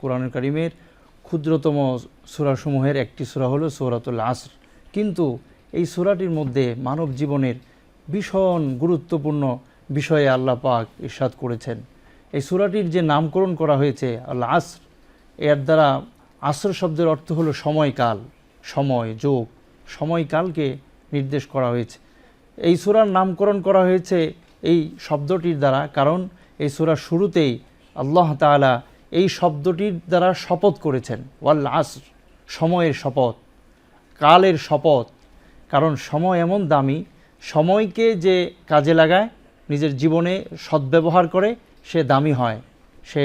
কোরআনুল কারীমের ক্ষুদ্রতম সূরাসমূহের একটি সূরা হলো সূরাতুল আসর। কিন্তু এই সূরাটির মধ্যে মানব জীবনের ভীষণ গুরুত্বপূর্ণ বিষয়ে আল্লাহ পাক ইরশাদ করেছেন। এই সূরাটির যে নামকরণ করা হয়েছে আল আসর, এর দ্বারা আসর শব্দের অর্থ হলো সময়কাল, সময়, যোগ, সময়কালকে নির্দেশ করা হয়েছে। এই সূরার নামকরণ করা হয়েছে এই শব্দটির দ্বারা, কারণ এই সূরার শুরুতেই আল্লাহ তাআলা এই শব্দটির দ্বারা শপথ করেছেন, ওয়াল আসর, সময়ের শপথ, কালের শপথ। কারণ সময় এমন দামি, সময়কে যে কাজে লাগায়, নিজের জীবনে সদ্ব্যবহার করে, সে দামি হয়। সে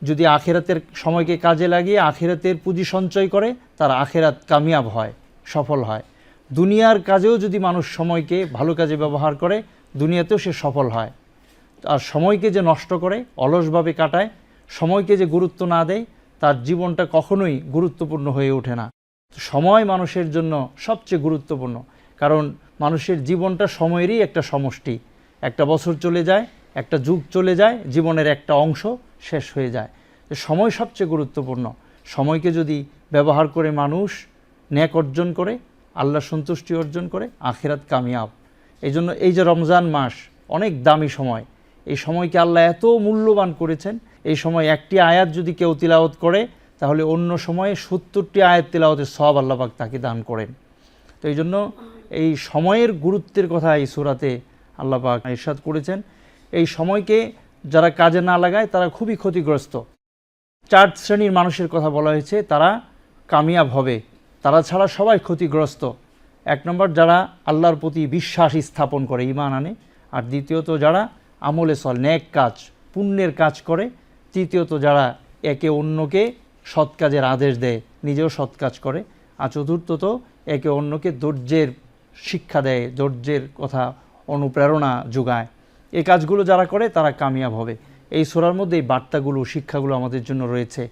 যদি আখিরাতের সময়কে কাজে লাগিয়ে আখিরাতের পুঁজি সঞ্চয় করে, তার আখিরাত কামিয়াব হয়, সফল হয়। দুনিয়ার কাজেও যদি মানুষ সময়কে ভালো কাজে ব্যবহার করে, দুনিয়াতেও সে সফল হয়। আর সময়কে যে নষ্ট করে, অলসভাবে কাটায়, সময়কে যে গুরুত্ব না দেয়, তার জীবনটা কখনোই গুরুত্বপূর্ণ হয়ে ওঠে না। সময় মানুষের জন্য সবচেয়ে গুরুত্বপূর্ণ, কারণ মানুষের জীবনটা সময়েরই একটা সমষ্টি। একটা বছর চলে যায়, একটা যুগ চলে যায়, জীবনের একটা অংশ শেষ হয়ে যায়। সময় সবচেয়ে গুরুত্বপূর্ণ। সময়কে যদি ব্যবহার করে মানুষ নেক অর্জন করে, আল্লাহ সন্তুষ্টি অর্জন করে, আখিরাত কামিয়াব। এই জন্য এই যে রমজান মাস অনেক দামি সময়, এই সময়কে আল্লাহ এত মূল্যবান করেছেন। এই সময় একটি আয়াত যদি কেউ তিলাওয়াত করে, তাহলে অন্য সময়ে ৭০টি আয়াত তিলাওয়াতের সওয়াব আল্লাহ পাক তাকে দান করেন। তো এই জন্য এই সময়ের গুরুত্বের কথা এই সূরাতে আল্লাহ পাক ইরশাদ করেছেন। এই সময়কে যারা কাজে না লাগায়, তারা খুবই ক্ষতিগ্রস্ত। ৪ শ্রেণীর মানুষের কথা বলা হয়েছে, তারা কামিয়াব হবে, তারা ছাড়া সবাই ক্ষতিগ্রস্ত। ১ নম্বর, যারা আল্লাহর প্রতি বিশ্বাস স্থাপন করে, ঈমান আনে। আর দ্বিতীয়ত, যারা আমলে সল, নেক কাজ, পুণ্যের কাজ করে। তৃতীয়ত, যারা একে অন্যকে সৎ কাজের আদেশ দেয়, নিজেও সৎ কাজ করে। আর চতুর্থত, একে অন্যকে ধৈর্যের শিক্ষা দেয়, ধৈর্যের কথা অনুপ্রেরণা যোগায়। এই কাজগুলো যারা করে, তারা কামিয়াব হবে। এই সূরার মধ্যে এই বার্তাগুলো, শিক্ষাগুলো আমাদের জন্য রয়েছে।